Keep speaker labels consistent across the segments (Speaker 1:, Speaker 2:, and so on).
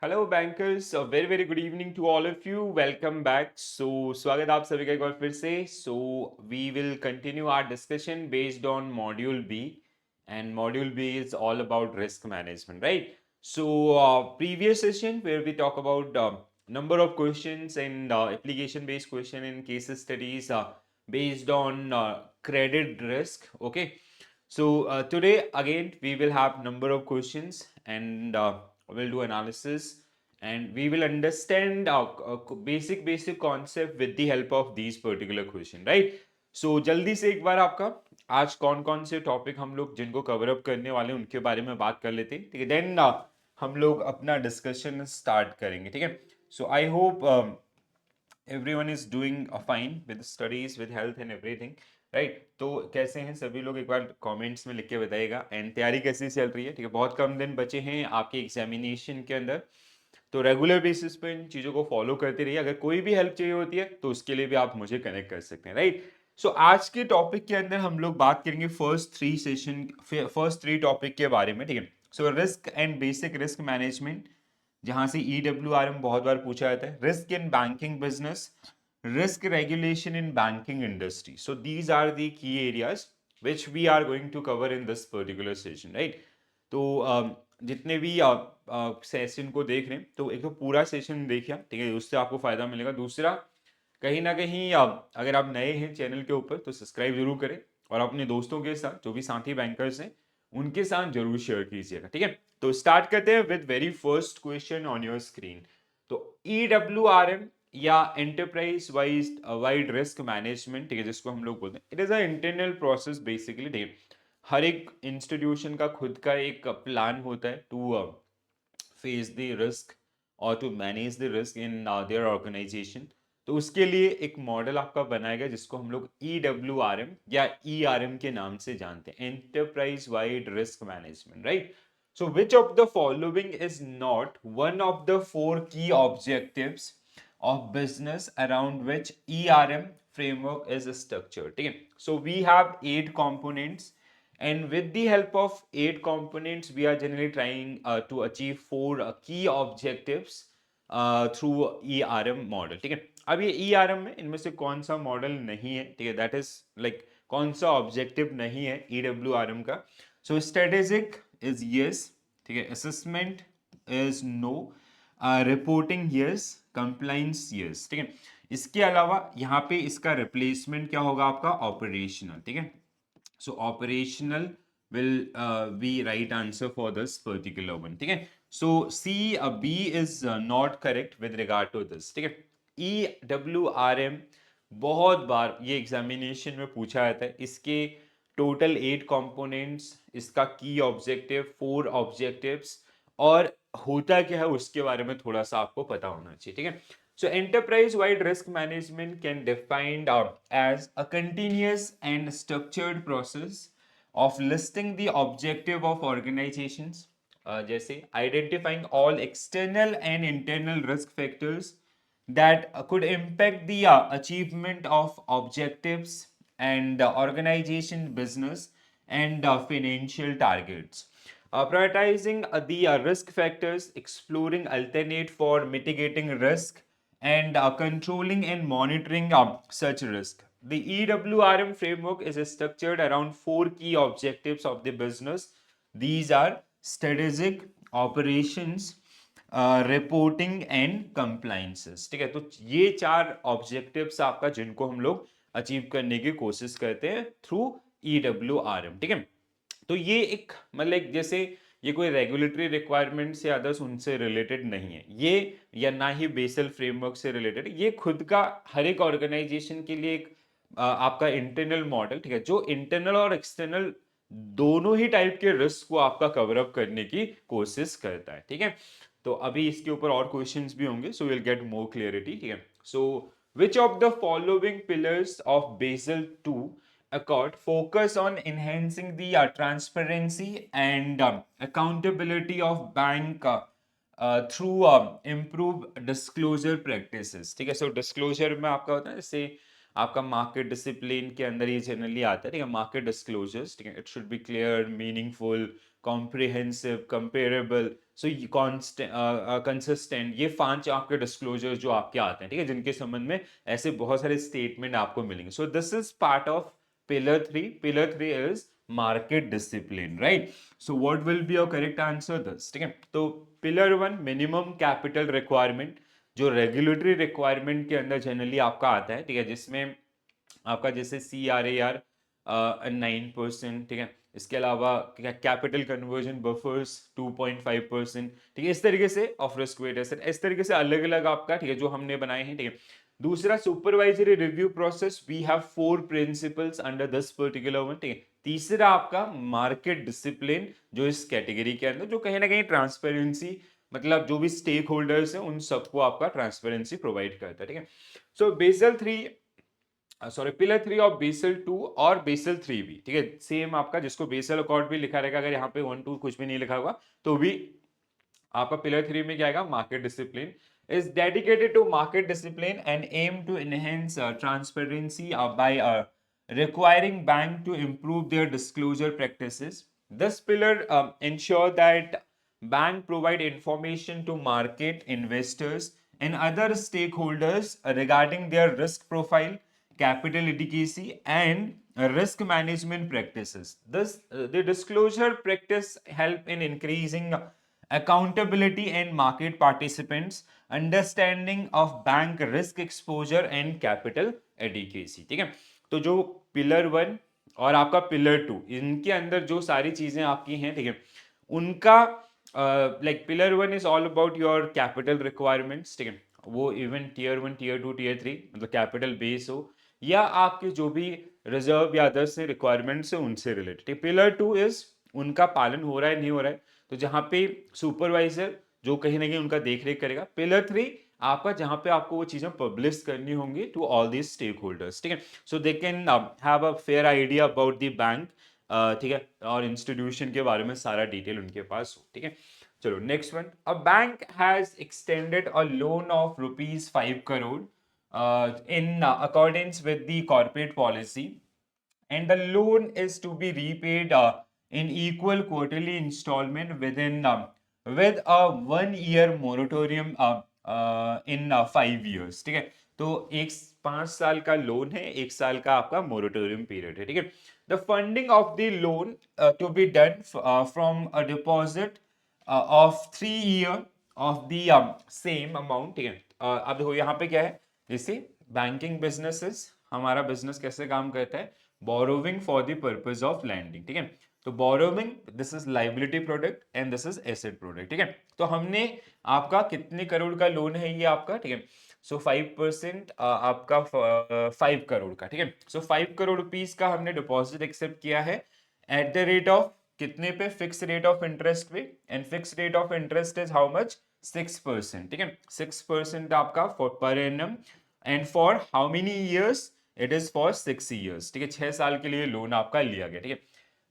Speaker 1: Hello bankers, very very good evening to all of you. Welcome back. स्वागत आप सभी का एक बार फिर से। We will continue our discussion based on module B, and module B is all about risk management, right? Previous session where we talk about number of questions and application based question and case studies based on credit risk. Okay, today again we will have number of questions, and we'll do analysis, and we will understand basic concept with the help of these particular question, right? जल्दी से एक बार आपका आज कौन कौन से topic हम लोग जिनको कवर अप करने वाले हैं उनके बारे में बात कर लेते हैं, ठीक है? देन हम लोग अपना डिस्कशन स्टार्ट करेंगे, ठीक है? I hope everyone is doing fine with studies, with health and everything, right? तो कैसे हैं सभी लोग, एक बार कमेंट्स में लिख के बताइएगा। एंड तैयारी कैसी चल रही है? ठीक है, बहुत कम दिन बचे हैं आपके एग्जामिनेशन के अंदर, तो रेगुलर बेसिस पे इन चीज़ों को फॉलो करते रहिए। अगर कोई भी हेल्प चाहिए होती है तो उसके लिए भी आप मुझे कनेक्ट कर सकते हैं, राइट? आज के टॉपिक के अंदर हम लोग बात करेंगे फर्स्ट थ्री टॉपिक के बारे में, ठीक है? Risk and basic risk management, जहां से EWRM बहुत बार पूछा जाता है। Risk in banking business, risk regulation in banking industry. So these are the key areas which we are going to cover in this particular session, right? तो जितने भी सेशन को देख रहे हैं तो एक तो पूरा सेशन देखिए, ठीक है? उससे आपको फायदा मिलेगा। दूसरा, कहीं ना कहीं अगर आप नए हैं चैनल के ऊपर तो सब्सक्राइब जरूर करें, और अपने दोस्तों के साथ जो भी साथी बैंकर्स हैं उनके साथ जरूर शेयर कीजिएगा, ठीक है? तो स्टार्ट करते हैं with very first question on your screen. तो EWRM या एंटरप्राइज वाइड रिस्क मैनेजमेंट, ठीक है, जिसको हम लोग बोलते हैं, it is a internal process basically, ठीक है? हर एक इंस्टीट्यूशन का खुद का एक प्लान होता है टू फेस द रिस्क और to manage the risk in their organization. तो उसके लिए एक मॉडल आपका बनाया गया जिसको हम लोग EWRM या ERM के नाम से जानते हैं, enterprise wide risk management, right? So which of the following is not one of the four key objectives of business around which ERM framework is structured? ठीक है? So we have 8 components, and with the help of 8 components we are generally trying to achieve four key objectives through ERM model, ठीक है? अब ये ERM में इनमें से कौन सा मॉडल नहीं है, ठीक है? दैट इज लाइक कौन सा ऑब्जेक्टिव नहीं है EWRM का? सो स्ट्रेटेजिक इज यस, ठीक है? Assessment is no, reporting yes, compliance yes, ठीक है? इसके अलावा यहाँ पे इसका रिप्लेसमेंट क्या होगा आपका? ऑपरेशनल, ठीक है? So operational will be right answer for this particular one, ठीक है? So B is not correct with regard to this, ठीक है? EWRM बहुत बार ये एग्जामिनेशन में पूछा जाता है। इसके टोटल 8 कंपोनेंट्स, इसका की ऑब्जेक्टिव, 4 ऑब्जेक्टिव्स, और होता क्या है उसके बारे में थोड़ा सा आपको पता होना चाहिए, ठीक है? So enterprise-wide risk management can defined as a continuous and structured process of listing the objective of organizations, जैसे identifying all external and internal risk factors that could impact the achievement of objectives and organization business and financial targets. Prioritizing the risk factors, exploring alternate for mitigating risk, and controlling and monitoring such risk. The EWRM framework is structured around four key objectives of the business. These are strategic, operations, reporting and compliances, ठीक है? तो ये 4 objectives आपका जिनको हम लोग achieve करने की कोशिश करते हैं थ्रू EWRM, ठीक है? तो ये एक मतलब जैसे ये कोई रेगुलेटरी रिक्वायरमेंट्स या अदर्स उनसे रिलेटेड नहीं है ये, या ना ही बेसल फ्रेमवर्क से रिलेटेड। ये खुद का हर एक ऑर्गेनाइजेशन के लिए एक आपका इंटरनल मॉडल, ठीक है? जो इंटरनल और एक्सटर्नल दोनों ही टाइप के रिस्क को आपका कवर अप करने की कोशिश करता है, ठीक है? तो अभी इसके ऊपर और क्वेश्चंस भी होंगे, so will get more clarity, ठीक है? सो which of the following pillars of Basel II Accord focus on enhancing the transparency and accountability of bank through improve disclosure practices, ठीक है? सो डिस्क्लोजर में आपका होता है जैसे आपका मार्केट डिसिप्लिन के अंदर ये जनरली आता है, ठीक है? मार्केट डिस्क्लोजर्स, ठीक है? It should be clear, meaningful, comprehensive, comparable, so consistent, ये 5 आपके डिस्क्लोजर जो आपके आते हैं, ठीक है, जिनके संबंध में ऐसे बहुत सारे स्टेटमेंट आपको मिलेंगे. So this is part of pillar 3. Pillar 3 is market discipline, right. So what will be your correct answer this, ठीक है. तो पिलर 1 मिनिमम कैपिटल रिक्वायरमेंट, जो रेगुलेटरी रिक्वायरमेंट के अंदर जनरली आपका आता है, ठीक है, जिसमें आपका जैसे CRAR 9%, ठीक है. इसके अलावा कैपिटल कन्वर्जन बफर्स 2.5%, ठीक है. इस तरीके से ऑफ रिस्क वेट एसेट, इस तरीके से अलग अलग आपका, ठीक है, जो हमने बनाए हैं, ठीक है. दूसरा supervisory review process, we have 4 principles under this particular one, ठीक है. तीसरा आपका मार्केट डिसिप्लिन, जो इस कैटेगरी के अंदर, जो कहीं ना कहीं ट्रांसपेरेंसी, मतलब जो भी स्टेक होल्डर्स हैं उन सबको आपका ट्रांसपेरेंसी प्रोवाइड करता है, ठीक है. सो बेसल 3, सॉरी, पिलर 3 और बेसल 2 और बेसल 3 भी, ठीक है, सेम आपका, जिसको बेसल अकॉर्ड भी लिखा रहेगा, अगर यहाँ पे 1 2 कुछ भी नहीं लिखा होगा तो भी आपका पिलर 3 में क्या आएगा, market discipline is dedicated to market discipline and aim to enhance transparency by requiring bank to improve their disclosure practices. This pillar ensure that bank provide information to market investors and other stakeholders regarding their risk profile, capital adequacy, and risk management practices. The disclosure practice help in increasing accountability and market participants understanding of bank risk exposure and capital adequacy, ठीक है. तो जो pillar 1 और आपका pillar 2, इनके अंदर जो सारी चीजें आपकी हैं, ठीक है, उनका like pillar 1 is all about your capital requirements, ठीक है. वो इवन टीयर 1, टीयर 2, टीयर 3, मतलब कैपिटल बेस हो या आपके जो भी रिजर्व या अदर से रिक्वायरमेंट्स है उनसे रिलेटेड. पिलर 2 इज उनका पालन हो रहा है नहीं हो रहा है, तो जहां पे सुपरवाइजर जो कहीं ना कहीं उनका देख रेख करेगा. पिलर 3 आपका जहां पे आपको वो चीजें पब्लिश करनी होंगी to all these stakeholders, ठीक है. So they can have a fair idea about the bank, ठीक है, और इंस्टीट्यूशन के बारे में सारा डिटेल उनके पास हो, ठीक है. चलो next one. A bank has extended a loan of ₹5 crore in accordance with the corporate policy, and the loan is to be repaid in equal quarterly installment with a 1 year moratorium in 5 years, ठीक है. तो 5 साल का loan है, 1 साल का आपका moratorium period है, ठीक है. The funding of the loan to be done from a deposit of 3 year of the same amount, ठीक है. अब देखो यहाँ पे क्या है, जैसे बैंकिंग बिजनेसेस, हमारा बिजनेस कैसे काम करता है, borrowing for the purpose of lending, ठीक है. तो borrowing, this is liability product and this is asset product, ठीक है. तो हमने आपका कितने करोड़ का लोन है ये आपका, ठीक है. सो 5% आपका 5 करोड़ का, ठीक है. सो 5 करोड़ रुपीस का हमने डिपॉजिट एक्सेप्ट किया है एट द रेट ऑफ कितने पे, फिक्स रेट ऑफ इंटरेस्ट पे, and fix rate of interest is how much, 6%, ठीक है. 6% आपका per annum, and for how many years, it is for 6 years, ठीक है. 6 साल के लिए लोन आपका लिया गया, ठीक है.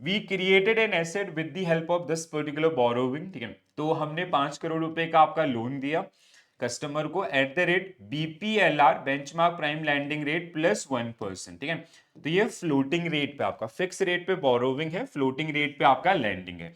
Speaker 1: We created an asset with the help of this particular borrowing, ठीक है. तो हमने 5 करोड़ रुपए का आपका लोन दिया कस्टमर को at the rate BPLR, benchmark prime landing rate +1%, ठीक है. तो ये फ्लोटिंग रेट पे आपका, फिक्स रेट पे बोरोविंग है, फ्लोटिंग रेट पे आपका लैंडिंग है.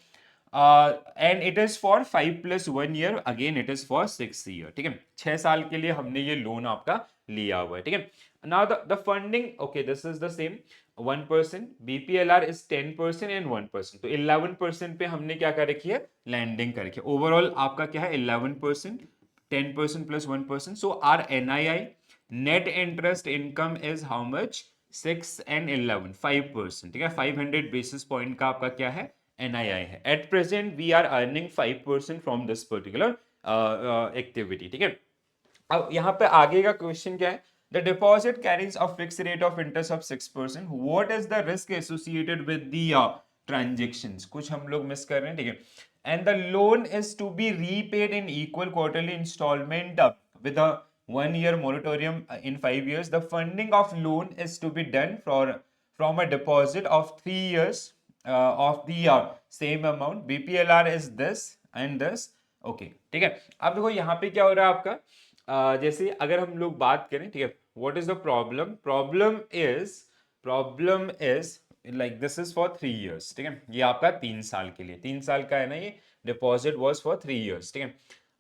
Speaker 1: And it is for 5 + 1 year, again it is for 6 year, ठीक है. 6 साल के लिए हमने ये लोन आपका लिया हुआ है, ठीक है. Now the funding, okay, this is the same 1%, BPLR is 10% and 1%, तो 11% पे हमने क्या कर रखी है, लैंडिंग कर रखी है. ओवरऑल आपका क्या है, 11%, 10% + 1%. So our NII, net interest income, is how much, 6 and 11, 5%, ठीक है. 500 basis point का आपका क्या है, NII है. At present we are earning 5% from this particular activity, ठीक है. अब यहाँ पे आगे का क्वेश्चन क्या है, the deposit carries a fix rate of interest of 6%, what is the risk associated with the transactions, कुछ हम लोग मिस कर रहे हैं, ठीक है. And the loan is to be repaid in equal quarterly instalment with a 1 year moratorium in 5 years. The funding of loan is to be done from a deposit of 3 years of the same amount. BPLR is this and this. Okay, ठीक है. अब देखो यहाँ पे क्या हो रहा है आपका, जैसे अगर हम लोग बात करें, ठीक है, what is the problem, problem is like this is for 3 years, ठीक है, ये आपका 3 साल के लिए, 3 साल का है ना ये, डिपॉजिट वॉज फॉर 3 years, ठीक है,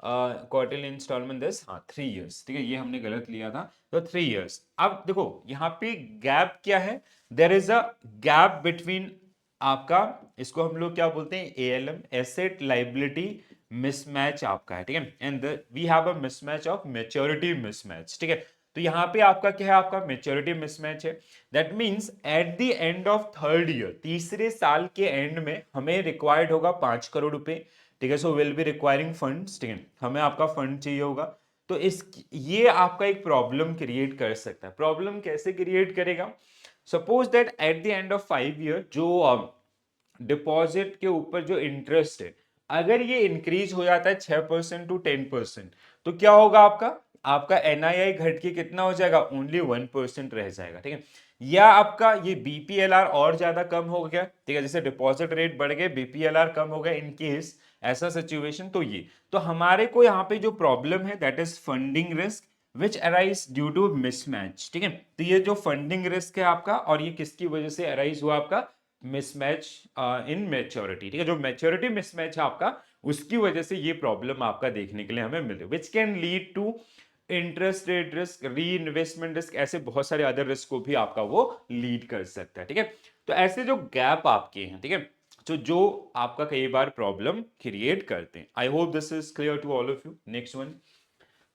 Speaker 1: क्वार्टरली इंस्टॉलमेंट दिस, हाँ 3 years, ठीक है, ये हमने गलत लिया था, तो 3 years। अब देखो यहाँ पे गैप क्या है, there is a gap between आपका, इसको हम लोग क्या बोलते हैं, एएलएम, एसेट लाइबिलिटी मिसमैच आपका है, ठीक है, and we have a mismatch of maturity mismatch, ठीक है, तो यहाँ पे आपका क्या है, आपका मैच्योरिटी मिसमैच है, that means at the end of 3rd year, तीसरे साल के एंड में हमें रिक्वायर्ड होगा 5 करोड़ रुपए, ठीक है, so will be requiring funds, ठीक है, हमें आपका फंड चाहिए होगा, तो इस ये आपका एक प्रॉब्लम क्रिएट कर सकता है। प्रॉब्लम कैसे क्रिएट करेगा, suppose that at the end of 5 year जो डिपॉजिट के ऊपर जो इंटरेस्ट है, अगर ये इंक्रीज हो जाता है 6% टू 10%, तो क्या होगा आपका, आपका एनआईआई घट के कितना हो जाएगा, ओनली 1% रह जाएगा, ठीक है, या आपका ये बीपीएलआर और ज्यादा कम हो गया, ठीक है, जैसे डिपॉजिट रेट बढ़ गए, बीपीएलआर कम हो गया, इन केस ऐसा सिचुएशन, तो ये, तो हमारे को यहाँ पे जो प्रॉब्लम है that is funding risk which arise due to mismatch, ठीक है, तो ये जो फंडिंग रिस्क है आपका, और ये किसकी वजह से अराइज हुआ, आपका मिसमैच इन मैच्योरिटी, ठीक है, जो मैच्योरिटी मिसमैच है आपका, उसकी वजह से ये प्रॉब्लम आपका देखने के लिए हमें मिले, which can lead to interest rate risk, reinvestment risk, ऐसे बहुत सारे अदर रिस्क को भी आपका वो लीड कर सकता है, ठीक है, तो ऐसे जो गैप आपके हैं, ठीक है, तो जो आपका कई बार प्रॉब्लम क्रिएट करते हैं। I hope this is clear to all of you. Next one,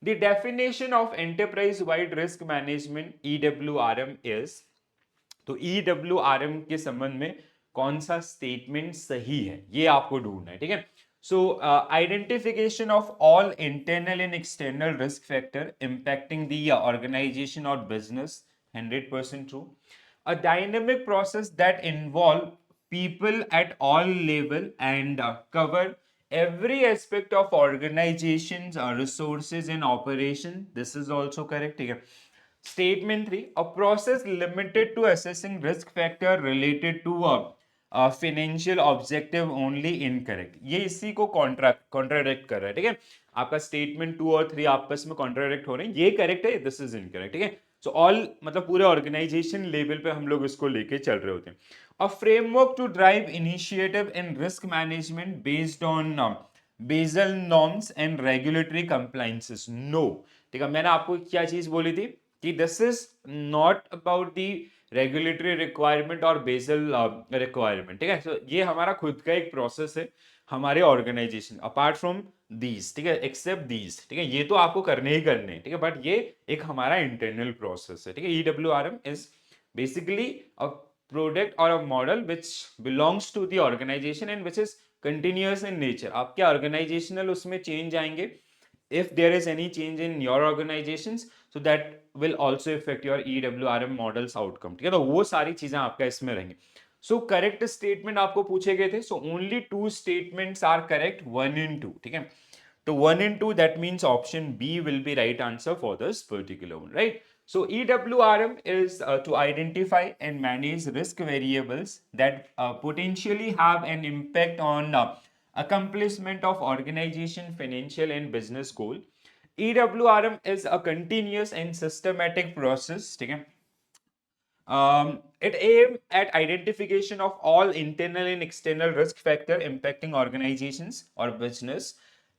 Speaker 1: the definition of enterprise wide risk management EWRM is, तो EWRM के संबंध में कौन सा स्टेटमेंट सही है, ये आपको ढूंढना है, ठीक है, so identification of all internal and external risk factor impacting the organization और बिजनेस, 100% ट्रू, a dynamic process that involve people at all level and cover every aspect of organizations, resources and operation, this is also correct, ठीक है, Statement 3, a process limited to assessing risk factor related to a financial objective only, incorrect, ये इसी को contradict कर रहा है, ठीक है, आपका स्टेटमेंट 2 और 3 आपस में कॉन्ट्राडिक्ट हो रहे हैं, ये करेक्ट है, दिस इज इनकरेक्ट, ठीक है, सो ऑल मतलब पूरे ऑर्गेनाइजेशन लेवल पे हम लोग इसको लेके चल रहे होते हैं। A framework to drive initiative in risk management based on Basel norms and regulatory compliances, no, ठीक है, मैंने आपको क्या चीज बोली थी कि this is not about the regulatory requirement और बेसल रिक्वायरमेंट, ठीक है, so ये हमारा खुद का एक प्रोसेस है हमारे ऑर्गेनाइजेशन, अपार्ट फ्रॉम दीज, ठीक है, एक्सेप्ट दीज, ठीक है, ये तो आपको करने ही करने, ठीक है, बट ये एक हमारा इंटरनल प्रोसेस है, ठीक है, EWRM is basically a product और a model which belongs to the organization and which is continuous in nature, आपके ऑर्गेनाइजेशनल उसमें चेंज आएंगे, if there is any change in your organizations, so that will also affect your EWRM models outcome, ठीक है, तो वो सारी चीजें आपका इसमें रहेंगी। सो करेक्ट स्टेटमेंट आपको पूछे गए थे, so only 2 statements are correct, 1 and 2, ठीक है, तो 1 and 2 that means option B will be right answer for this particular one, right? So EWRM is to identify and manage risk variables that potentially have an impact on accomplishment of organization financial and business goal. EWRM is a continuous and systematic process, ठीक है, it aims at identification of all internal and external risk factor impacting organizations or business.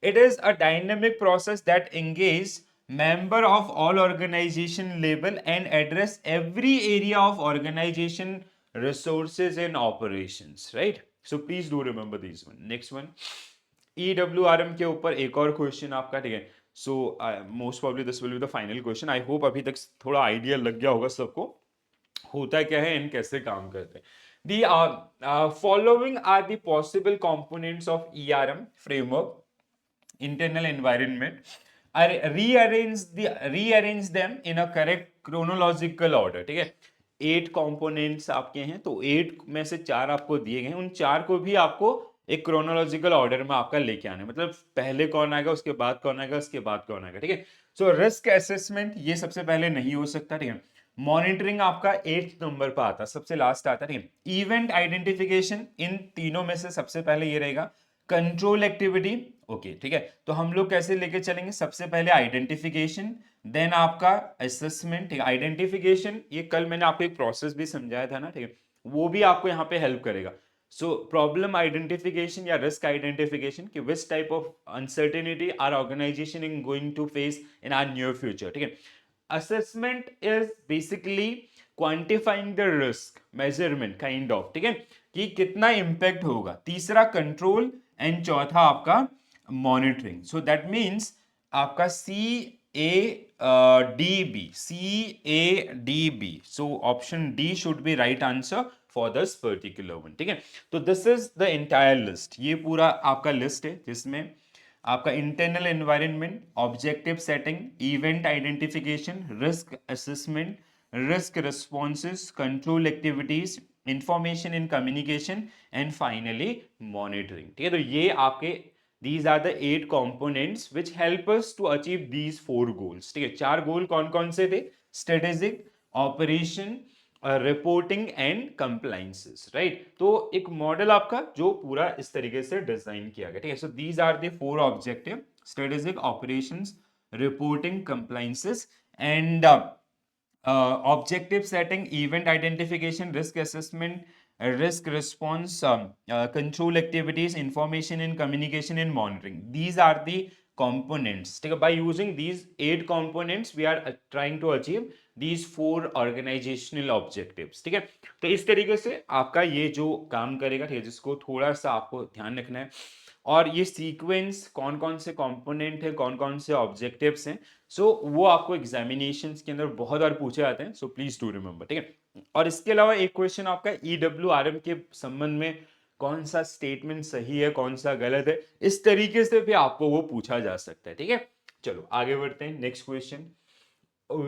Speaker 1: It is a dynamic process that engages member of all organization level and address every area of organization resources and operations, right? So please do remember these one. Next one, EWRM के ऊपर एक और question आपका, ठीक है, so most probably this will be the final question. I hope अभी तक थोड़ा आइडिया लग गया होगा सबको होता क्या है एंड कैसे काम करते हैं। The following are the possible components of ERM framework, internal environment, are rearrange them in a correct chronological order, ठीक है, 8 कंपोनेंट्स आपके हैं, तो 8 में से 4 आपको दिए गए हैं, उन 4 को भी आपको एक क्रोनोलॉजिकल ऑर्डर में आपका लेके आना है, मतलब पहले कौन आएगा, उसके बाद कौन आएगा, उसके बाद कौन आएगा, ठीक है, सो रिस्क असेसमेंट ये सबसे पहले नहीं हो सकता, ठीक है, मॉनिटरिंग आपका 8 नंबर पर आता, सबसे लास्ट आता, ठीक है, इवेंट आइडेंटिफिकेशन इन तीनों में से सबसे पहले ये रहेगा, कंट्रोल एक्टिविटी, ओके, ठीक है, तो हम लोग कैसे लेके चलेंगे, सबसे पहले आइडेंटिफिकेशन, देन आपका असेसमेंट, ठीक है, आइडेंटिफिकेशन ये कल मैंने आपको एक प्रोसेस भी समझाया था ना, ठीक है, वो भी आपको यहाँ पे हेल्प करेगा. सो प्रॉब्लम आइडेंटिफिकेशन या रिस्क आइडेंटिफिकेशन कि which type of uncertainty our organization in going to face in our near future. ठीक है. Assessment is basically quantifying the risk measurement kind of. ठीक है, कि कितना इंपैक्ट होगा. तीसरा कंट्रोल एंड चौथा आपका मॉनिटरिंग. सो दैट मीन्स आपका CADB. So option D should be right answer for this particular one. ठीक है. तो this is the entire list. ये पूरा आपका लिस्ट है जिसमें आपका internal environment, objective setting, event identification, risk assessment, risk responses, control activities, information in communication and finally monitoring. ठीक है. तो ये आपके these are the 8 components which help us to achieve these 4 goals. ठीक है. 4 गोल कौन कौन से थे? Strategic, operation, reporting and compliances. Right. तो एक मॉडल आपका जो पूरा इस तरीके से डिजाइन किया गया. ठीक है. So these are the 4 objective: strategic, operations, reporting, compliances and objective setting, event identification, risk assessment, risk response, control activities, information in communication and monitoring. These are the components. By using these 8 components, we are trying to achieve these 4 organizational objectives. ठीक है. तो इस तरीके से आपका ये जो काम करेगा, ठीक है, जिसको थोड़ा सा आपको ध्यान रखना है. और ये सीक्वेंस कौन कौन से कंपोनेंट है, कौन कौन से ऑब्जेक्टिव्स हैं, सो वो आपको एग्जामिनेशंस के अंदर बहुत बार पूछे जाते हैं. So please to remember. ठीक है. और इसके अलावा एक क्वेश्चन आपका EWRM के संबंध में कौन सा स्टेटमेंट सही है, कौन सा गलत है, इस तरीके से भी आपको वो पूछा जा सकता है. ठीक है. चलो आगे बढ़ते हैं. Next question: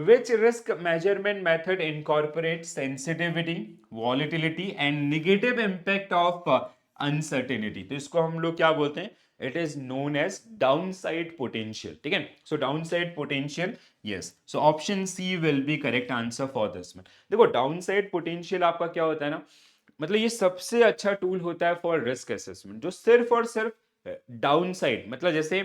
Speaker 1: which risk measurement method incorporates sensitivity, volatility and negative impact of uncertainty? तो इसको हम लोग क्या बोलते हैं? It is known as downside potential. ठीक है. So downside potential, yes. So option C will be correct answer for this one. देखो downside potential आपका क्या होता है ना, मतलब ये सबसे अच्छा टूल होता है फॉर रिस्क असेसमेंट जो सिर्फ और सिर्फ डाउनसाइड, मतलब जैसे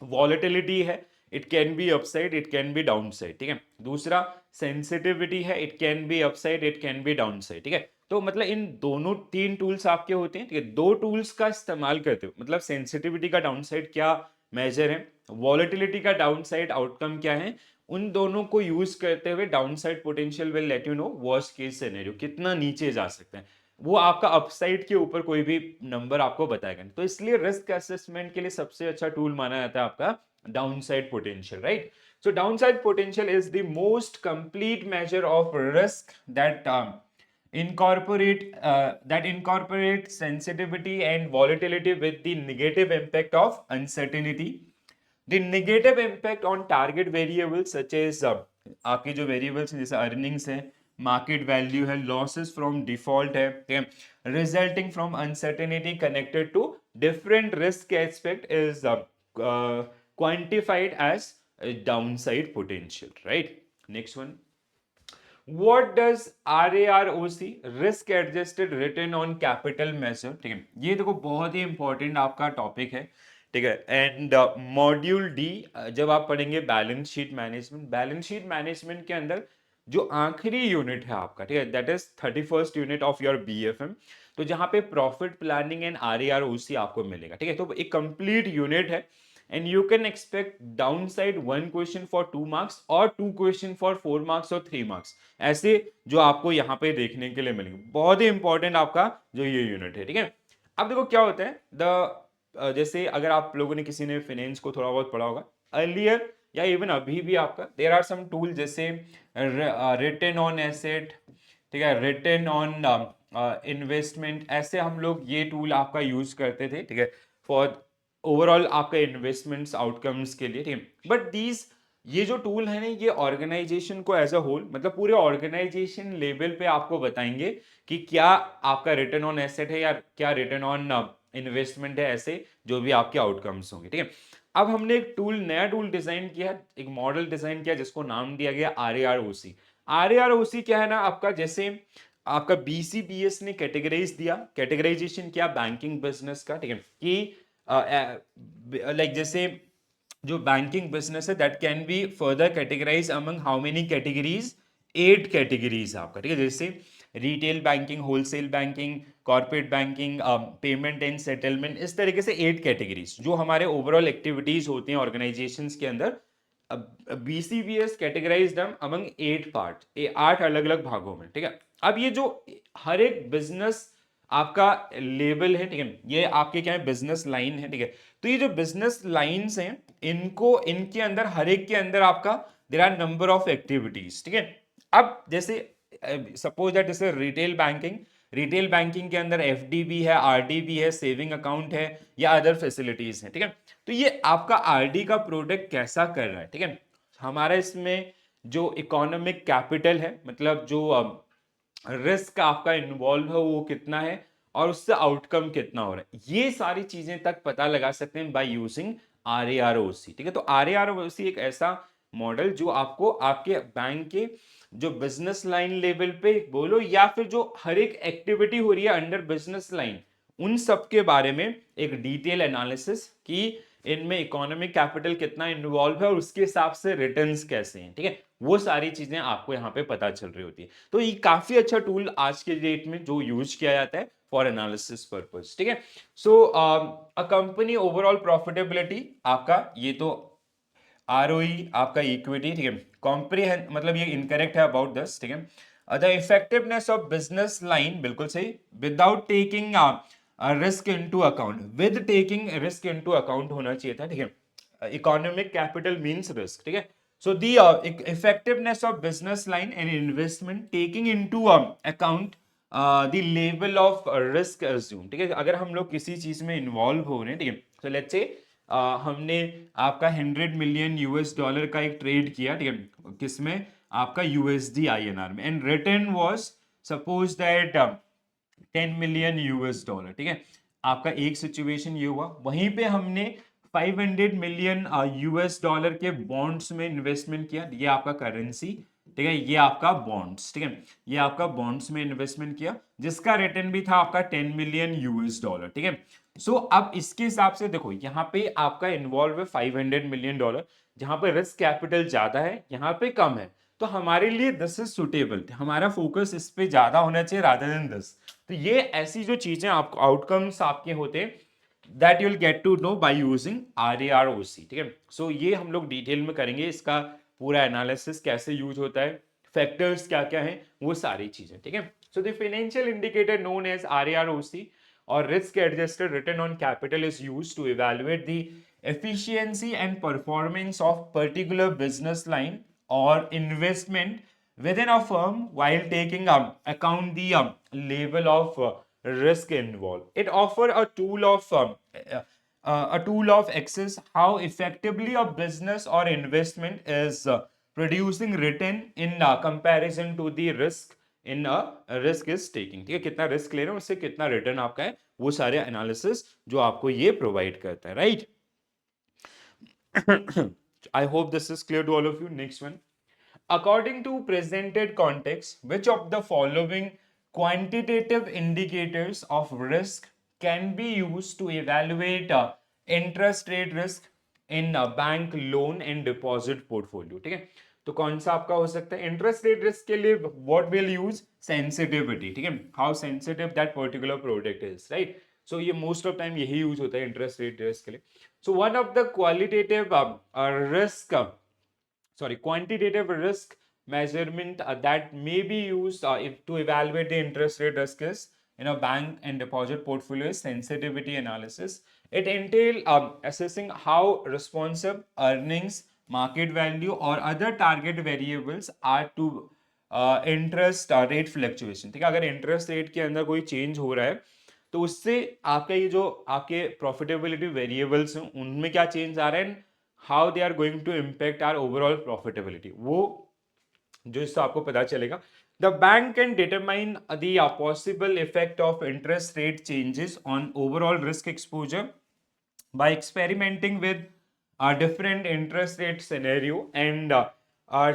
Speaker 1: वॉलेटिलिटी है, it can B upside, it can B downside. ठीक है. दूसरा सेंसिटिविटी है, it can B upside, it can B downside. ठीक है. तो मतलब इन दोनों 3 टूल्स आपके होते हैं. ठीक है. 2 टूल्स का इस्तेमाल करते हो, मतलब सेंसिटिविटी का डाउनसाइड क्या मेजर है, वॉलेटिलिटी का डाउनसाइड आउटकम क्या है, उन दोनों को यूज करते हुए downside potential will let you know worst case scenario कितना नीचे जा सकते हैं. वो आपका अपसाइड के ऊपर कोई भी नंबर आपको बताएगा नहीं. तो इसलिए रिस्क असेसमेंट के लिए सबसे अच्छा टूल माना जाता है आपका downside potential, right? So downside potential is the most complete measure of risk that incorporate sensitivity and volatility with the negative impact of uncertainty. The negative impact on target variables such as आपके जो variables हैं जैसे earnings है, market value है, losses from default है, resulting from uncertainty connected to different risk aspect is quantified as a downside potential, right? Next one. What does RAROC, risk adjusted return on capital measure? ठीक है. ये देखो बहुत ही important आपका topic है. ठीक है. एंड मॉड्यूल डी जब आप पढ़ेंगे balance sheet management, balance sheet management के अंदर जो आखिरी यूनिट है आपका, ठीक है, that is 31st unit of your BFM. तो जहां पे प्रॉफिट प्लानिंग एंड RAROC आपको मिलेगा. ठीक है. तो एक कंप्लीट यूनिट है and you can expect downside 1 question for 2 marks or 2 question for 4 marks or 3 marks, ऐसे जो आपको यहाँ पे देखने के लिए मिलेंगे. बहुत ही इंपॉर्टेंट आपका जो ये यूनिट है. ठीक है. अब देखो क्या होता है जैसे अगर आप लोगों ने किसी ने फाइनेंस को थोड़ा बहुत पढ़ा होगा अर्लियर या इवन अभी भी आपका देयर आर सम टूल जैसे रिटर्न ऑन एसेट, ठीक है, रिटर्न ऑन इन्वेस्टमेंट, ऐसे हम लोग ये टूल आपका यूज करते थे. ठीक है. फॉर ओवरऑल आपका इन्वेस्टमेंट्स आउटकम्स के लिए. ठीक है. बट दीज ये जो टूल है ना, ये ऑर्गेनाइजेशन को एज अ होल, मतलब पूरे ऑर्गेनाइजेशन लेवल पे आपको बताएंगे कि क्या आपका रिटर्न ऑन एसेट है या क्या रिटर्न ऑन इन्वेस्टमेंट है, ऐसे जो भी आपके आउटकम्स होंगे. ठीक है. अब हमने एक नया टूल डिजाइन किया, एक मॉडल डिजाइन किया जिसको नाम दिया गया RAROC. RAROC क्या है ना आपका, जैसे आपका BCBS ने कैटेगराइज दिया, कैटेगराइजेशन किया बैंकिंग बिजनेस का. ठीक है. कि लाइक जैसे जो बैंकिंग बिजनेस है that can be further categorize among how many categories, 8 categories आपका. ठीक है. जैसे retail banking, wholesale banking, corporate banking, payment and settlement, इस तरीके से 8 कैटेगरीज जो हमारे ओवरऑल एक्टिविटीज होती हैं ऑर्गेनाइजेशंस के अंदर। BCBS categorised them among 8 part, 8 अलग अलग भागों में, ठीक है। अब ये जो हर एक बिजनेस आपका लेवल है, ठीक है, ये आपके क्या है, बिजनेस लाइन है, ठीक है। तो ये जो बिजनेस लाइंस हैं, इनको इनके अंदर हर एक के अंदर आपका there are number of activities, ठीक है। अब जैसे सपोज दैट जैसे रिटेल बैंकिंग के अंदर FD भी है, RD भी है, सेविंग अकाउंट है या अदर फैसिलिटीज है, ठीक है। तो ये आपका RD का प्रोडक्ट कैसा कर रहा है, ठीक है। हमारा इसमें जो इकोनॉमिक कैपिटल है, मतलब जो रिस्क आपका इन्वॉल्व है वो कितना है और उससे आउटकम कितना हो रहा है, ये सारी चीजें तक पता लगा सकते हैं बाय यूजिंग RAROC, ठीक है। तो RAROC एक ऐसा मॉडल जो आपको आपके बैंक के जो बिजनेस लाइन लेवल पे बोलो या फिर जो हर एक एक्टिविटी हो रही है अंडर बिजनेस लाइन, उन सब के बारे में एक डिटेल एनालिसिस की इनमें इकोनॉमिक कैपिटल कितना इन्वॉल्व है और उसके हिसाब से रिटर्न्स कैसे हैं, ठीक है। वो सारी चीजें आपको यहाँ पे पता चल रही होती है। तो ये काफी अच्छा टूल आज के डेट में जो यूज किया जाता है फॉर एनालिसिस पर्पस, ठीक है। सो अ कंपनी ओवरऑल प्रॉफिटेबिलिटी आपका ये तो ROE आपका इक्विटी, ठीक है। कॉम्प्रिहेंड मतलब ये इनकरेक्ट है अबाउट दिस, ठीक है। The effectiveness of business line बिल्कुल सही, without taking risk into account, with taking risk into account होना चाहिए था, ठीक है। इकोनॉमिक कैपिटल मींस रिस्क, ठीक है। So the effectiveness of business line and investment taking into account the level of risk assume, ठीक है। अगर हम लोग किसी चीज में इन्वॉल्व हो रहे हैं, ठीक है, तो लेट्स से हमने आपका 100 मिलियन US डॉलर का एक ट्रेड किया, ठीक है, किसमें, आपका USD INR में, and return was suppose that 10 million US dollar, ठीक है। आपका एक सिचुएशन ये हुआ, वहीं पे हमने 500 मिलियन US डॉलर के बॉन्ड्स में इन्वेस्टमेंट किया, ये आपका करेंसी, ठीक है, ये आपका बॉन्ड्स, ठीक है, ये आपका बॉन्ड्स में इन्वेस्टमेंट किया जिसका रिटर्न भी था आपका 10 मिलियन US डॉलर, ठीक है। सो अब इसके हिसाब से देखो, यहाँ पे आपका इन्वॉल्व है 500 मिलियन डॉलर, जहां पे रिस्क कैपिटल ज्यादा है, यहाँ पे कम है, तो हमारे लिए दिस इज सुटेबल, हमारा फोकस इस पे ज्यादा होना चाहिए रादर देन दिस। तो ये ऐसी जो चीजें आपको आउटकम्स आपके होते हैं that you'll get to know by using RAROC, ठीक है। सो ये हम लोग डिटेल में करेंगे, इसका पूरा एनालिसिस कैसे यूज होता है, फैक्टर्स क्या क्या हैं, वो सारी चीजें, ठीक है। So the financial indicator known as RAROC or risk adjusted return on capital is used to evaluate the efficiency and performance of particular business line or investment within a firm while taking account the level of risk involved. It offers a tool of access how effectively a business or investment is producing return in comparison to the risk in risk is taking, ठीक है, कितना risk ले रहे हो उससे कितना return आपका है, वो सारे एनालिसिस जो आपको ये प्रोवाइड करता है, right. I hope this is clear to all of you. Next one, according to presented context, which of the following quantitative indicators of risk can be used to evaluate interest rate risk in a bank loan and deposit portfolio, ठीक है। तो कौन सा आपका हो सकता है interest rate risk के लिए, व्हाट विल यूज सेंसिटिविटी, ठीक है, how sensitive that particular product is, right. So ये मोस्ट ऑफ टाइम यही यूज होता है इंटरेस्ट रेट रिस्क के लिए। So one of the qualitative risk, sorry, quantitative risk measurement that may be used to evaluate the interest rate risk is in a bank and deposit portfolio is sensitivity analysis. It entails assessing how responsive earnings, market value or other target variables are to interest rate fluctuation, ठीक है। अगर interest rate के अंदर कोई change हो रहा है तो उससे आपका ये जो आपके प्रॉफिटेबिलिटी वेरिएबल्स हैं उनमें क्या चेंज आ रहा है, how they are going to impact our overall profitability, वो जो इससे आपको पता चलेगा। The bank can determine the possible effect of interest rate changes on overall risk exposure by experimenting with a different interest rate scenario and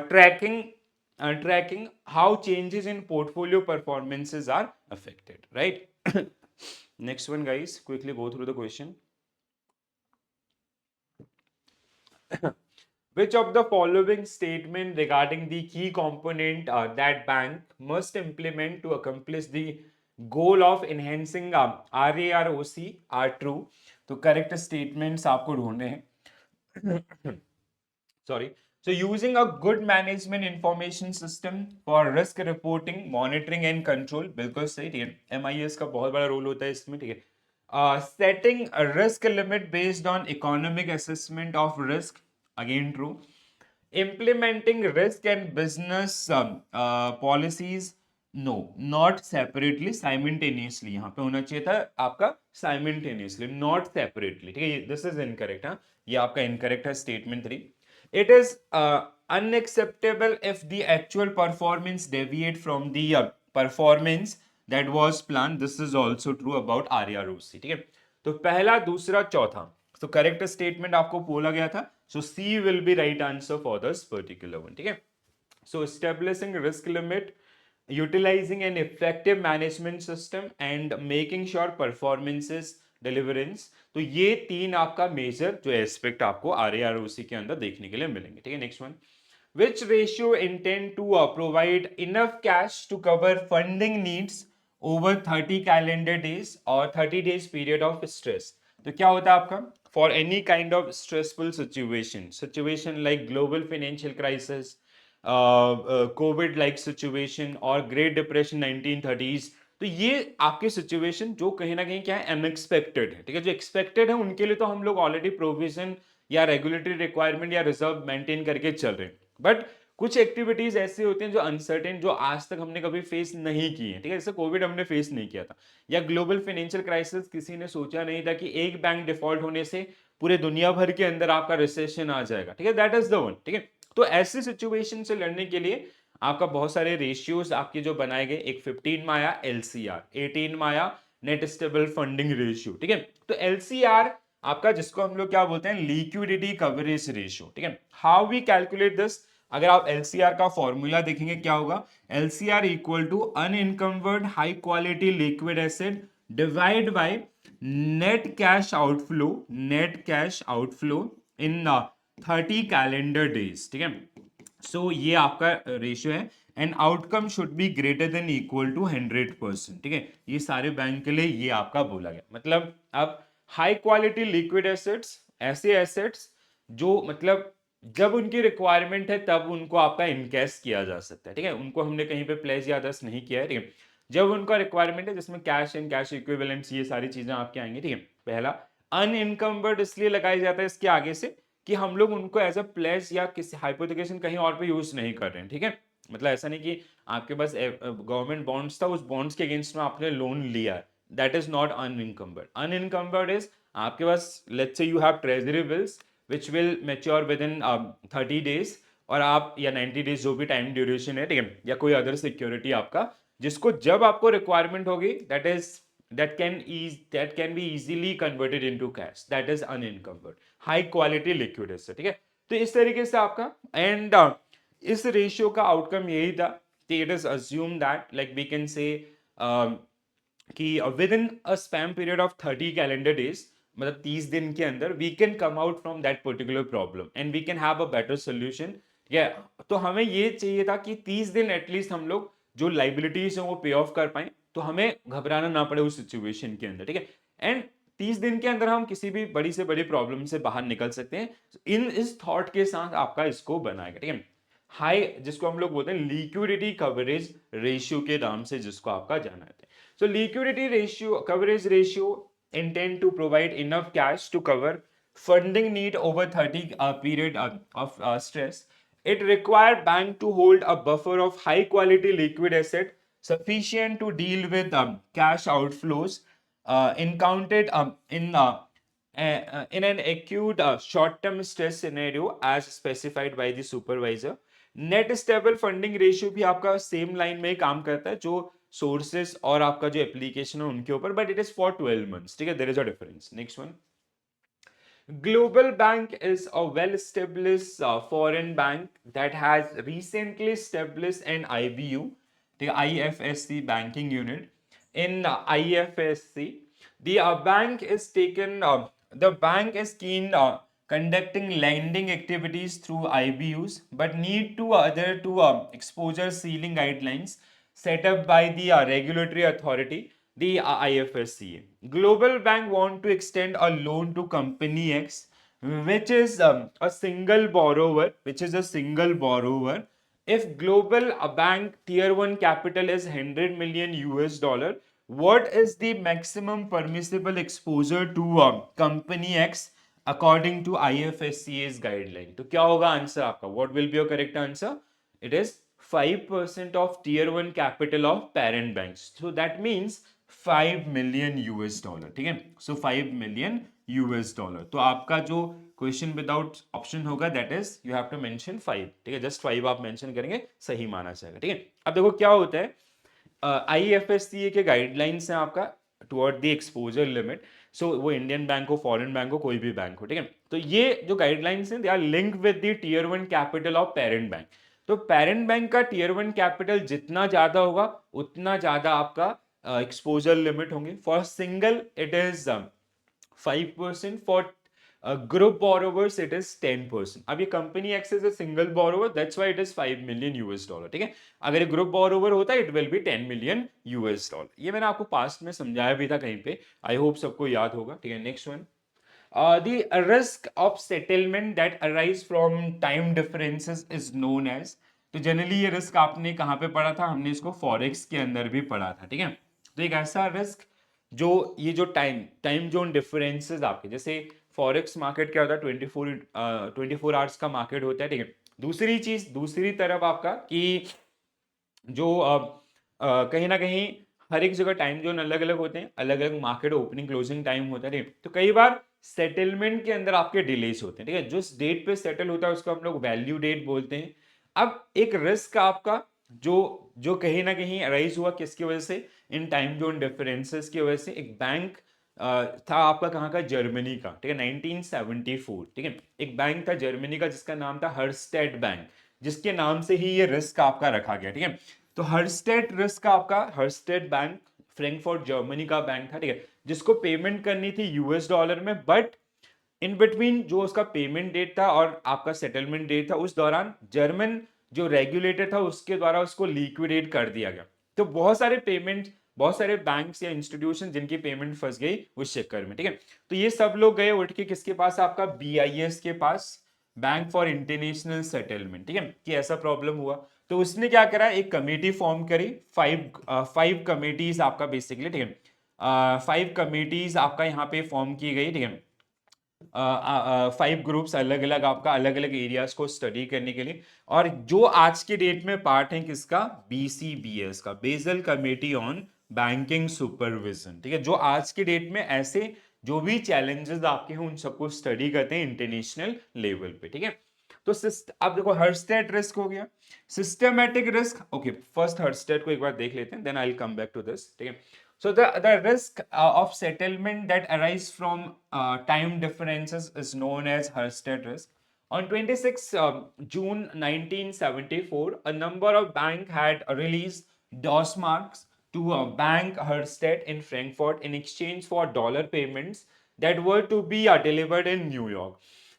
Speaker 1: tracking how changes in portfolio performances are affected, right? Next one, guys, quickly go through the question. Which of the following statement regarding the key component that bank must implement to accomplish the goal of enhancing RAROC are true? तो correct statements आपको ढूंढने हैं. Sorry. So using a good management information system for risk reporting, monitoring and control, बिल्कुल सही. ठीक है, MIS का बहुत बड़ा रोल होता है इसमें. ठीक है, setting a risk limit based on economic assessment of risk, again true. Implementing risk and business policies, no, not separately, simultaneously. यहाँ पे होना चाहिए था आपका simultaneously, not separately. ठीक है, this is incorrect. हाँ, ये आपका incorrect है statement 3. It is unacceptable if the actual performance deviate from the performance that was planned. This is also true about RAROC. ठीक है, तो पहला, दूसरा, चौथा, तो करेक्ट स्टेटमेंट आपको बोला गया था. So C will be right answer for this particular one. ठीक है, so establishing risk limit, utilizing an effective management system and making sure performances deliverance. तो ये तीन आपका मेजर जो एस्पेक्ट आपको RAROC के अंदर देखने के लिए मिलेंगे. ठीक है, next one. Which ratio intend to provide enough cash to cover funding needs over 30 calendar days or 30 days period of stress? तो क्या होता है आपका, for any kind of stressful situation like global financial crisis, Covid like situation और great depression 1930s. तो ये आपके situation जो कहीं ना कहीं क्या है, अनएक्सपेक्टेड है. ठीक है, जो एक्सपेक्टेड है उनके लिए तो हम लोग ऑलरेडी प्रोविजन या रेगुलेटरी रिक्वायरमेंट या रिजर्व मेंटेन करके चल रहे हैं. बट कुछ एक्टिविटीज ऐसी होती हैं जो अनसर्टेन, जो आज तक हमने कभी फेस नहीं की है. ठीक है, जैसे कोविड हमने फेस नहीं किया था, या ग्लोबल फाइनेंशियल क्राइसिस किसी ने सोचा नहीं था कि एक बैंक डिफॉल्ट होने से पूरे दुनिया भर के अंदर आपका रिसेशन आ जाएगा. ठीक है, दैट इज द वन. ठीक है, तो ऐसी सिचुएशन से लड़ने के लिए आपका बहुत सारे रेशियोज आपके जो बनाए गए, एक 15 में आया LCR, 18 में आया नेट स्टेबल फंडिंग रेशियो. ठीक है, तो LCR आपका जिसको हम लोग क्या बोलते हैं, लिक्विडिटी कवरेज रेशियो. ठीक है, हाउ वी कैलकुलेट दिस, अगर आप LCR का फॉर्मूला देखेंगे क्या होगा, LCR equal to unencumbered high quality liquid asset divide by net cash outflow, net cash outflow in 30 calendar days. ठीक है, सो ये आपका रेशियो है. And outcome should be greater than equal to 100%. ठीक है, ये सारे बैंक के लिए ये आपका बोला गया. मतलब अब हाई क्वालिटी लिक्विड एसेट्स, ऐसे एसेट्स जो मतलब जब उनकी रिक्वायरमेंट है तब उनको आपका इनकैश किया जा सकता है. ठीक है, उनको हमने कहीं पे प्लेज या दस नहीं किया है. ठीक है, जब उनका रिक्वायरमेंट है जिसमें कैश एंड कैश इक्विवेलेंट्स ये सारी चीजें आपके आएंगी. ठीक है, पहला अनइनकम्बर्ड इसलिए लगाया जाता है इसके आगे से कि हम लोग उनको एज अ प्लेज या किसी हाइपोथिकेशन कहीं और पे यूज नहीं कर रहे हैं. ठीक है, मतलब ऐसा नहीं कि आपके पास गवर्नमेंट बॉन्ड्स था, उस बॉन्ड्स के अगेंस्ट में आपने लोन लिया है, that is not unencumbered. Unencumbered is आपके पास, let's say you have treasury bills which will mature within 30 days, और आप या 90 days जो भी टाइम ड्यूरेशन है. ठीक है, या कोई अदर सिक्योरिटी आपका जिसको जब आपको रिक्वायरमेंट होगी that can be easily converted into cash, that is unencumbered high quality liquid asset. ठीक है, तो इस तरीके से आपका एंड इस रेशियो का आउटकम यही था कि it is assume that like we can say कि within a span period of 30 calendar days, मतलब 30 दिन के अंदर we can come out from that particular problem and we can have a better solution. ठीक है, तो हमें ये चाहिए था कि 30 दिन एटलीस्ट हम लोग जो लाइबिलिटीज है वो पे ऑफ कर पाए, तो हमें घबराना ना पड़े उस सिचुएशन के अंदर. ठीक है, एंड 30 दिन के अंदर हम किसी भी बड़ी से बड़ी प्रॉब्लम से बाहर निकल सकते हैं. इन इस थॉट के साथ आपका इसको बनाएगा. ठीक है, हाई जिसको हम लोग बोलते हैं लिक्विडिटी कवरेज रेशियो के नाम से जिसको आपका जाना है. So liquidity ratio, coverage ratio intend to provide enough cash to cover funding need over 30 period of stress. It require bank to hold a buffer of high quality liquid asset sufficient to deal with cash outflows encountered in an acute short-term stress scenario as specified by the supervisor. Net stable funding ratio भी आपका same line में काम करता है जो sources और आपका जो एप्लीकेशन है उनके ऊपर, but it is for 12 months. ठीक है, there is a difference. Next one, Global Bank is a well-established foreign bank that has recently established an IBU, the IFSC banking unit. In IFSC, the bank is keen conducting lending activities through IBUs, but need to adhere to exposure ceiling guidelines set up by the regulatory authority, the IFSCA. Global Bank want to extend a loan to Company X, which is a single borrower, if global bank tier 1 capital is 100 million US dollar, what is the maximum permissible exposure to company X according to IFSCA's guideline? तो क्या होगा answer आपका? What will be your correct answer? It is 5% of tier 1 capital of parent banks. So that means 5 million US dollar. ठीक है, so 5 million US dollar. तो आपका जो question without option होगा that is you have to mention 5. ठीक है, just 5 आप mention करेंगे, सही माना जाएगा. ठीक है, अब देखो क्या होता है, IFSCA के गाइडलाइंस हैं आपका टुवर्ड द एक्सपोजर लिमिट. सो वो इंडियन बैंक हो, फॉरेन बैंक हो, कोई भी बैंक हो. ठीक है, तो ये जो गाइडलाइंस हैं they are linked with the tier 1 capital of parent bank. तो पेरेंट बैंक का टियर 1 कैपिटल जितना ज्यादा होगा उतना ज्यादा आपका एक्सपोजर लिमिट होंगे. For single it is 5%, for group borrowers it is 10%. अब ये company X is a single borrower, that's why it is 5 million US dollar. ठीक है, अगर ये ग्रुप borrower होता it will be 10 million US dollar. ये मैंने आपको पास्ट में समझाया भी था कहीं पे, आई होप सबको याद होगा. ठीक है, next one, the risk of settlement that arise from time differences is known as. तो जनरली ये रिस्क आपने कहाँ पे पढ़ा था? हमने इसको फॉरेक्स के अंदर भी पढ़ा था. ठीक है, तो एक ऐसा रिस्क जो ये जो टाइम जोन डिफरेंसेस आपके, जैसे फॉरेक्स मार्केट क्या होता है, 24 आवर्स का मार्केट होता है. ठीक है, दूसरी चीज, दूसरी तरफ आपका कि जो कहीं ना कहीं हर एक जगह टाइम जोन अलग अलग होते हैं, अलग अलग मार्केट ओपनिंग क्लोजिंग टाइम होता है. तो कई बार सेटलमेंट के अंदर आपके डिलेस होते हैं. ठीक है, जिस डेट पे सेटल होता है उसको हम लोग वैल्यू डेट बोलते हैं. अब एक रिस्क आपका जो जो कहीं ना कहीं अराइज हुआ किसकी वजह से, इन टाइम जोन डिफरेंसेस की वजह से. एक बैंक था आपका कहाँ का, जर्मनी का. ठीक है, 1974. ठीक है, एक बैंक था जर्मनी का जिसका नाम था हर्स्टेड बैंक, जिसके नाम से ही ये रिस्क आपका रखा गया. ठीक है, तो हर्स्टेड रिस्क आपका, हर्स्टेड बैंक फ्रैंकफर्ट जर्मनी का बैंक था. ठीक है, जिसको पेमेंट करनी थी US डॉलर में, बट इन बिटवीन जो उसका पेमेंट डेट था और आपका सेटलमेंट डेट था उस दौरान जर्मन जो रेगुलेटर था उसके द्वारा उसको लिक्विडेट कर दिया गया. तो बहुत सारे पेमेंट, बहुत सारे बैंक्स या इंस्टीट्यूशन जिनकी पेमेंट फंस गई उस चक्कर में. ठीक है, तो ये सब लोग गए उठ के किसके पास, आपका BIS के पास, बैंक फॉर इंटरनेशनल सेटलमेंट. ठीक है, कि ऐसा प्रॉब्लम हुआ. तो उसने क्या करा, एक कमेटी फॉर्म करी, फाइव कमेटीज आपका बेसिकली. ठीक है, 5 कमेटीज आपका यहाँ पे फॉर्म की गई. ठीक है, 5 ग्रुप्स अलग अलग आपका अलग अलग एरियाज को स्टडी करने के लिए. और जो आज के डेट में पार्ट है किसका, BCBS का, basal committee on banking supervision. ठीक है, जो आज के डेट में ऐसे जो भी चैलेंजेस आपके हैं उन सबको स्टडी करते हैं इंटरनेशनल लेवल पे. ठीक है, तो अब देखो हर्स्टेड रिस्क हो गया, systematic risk. Okay, first Herstatt को एक बार देख लेते हैं, then I will come back to this. ठीक है, so the risk of settlement that arise from time differences is known as Hurstead risk. On 26 June 1974, a number of banks had released DOS marks to Bank Hurstead in Frankfurt in exchange for dollar payments that were to be delivered in New York.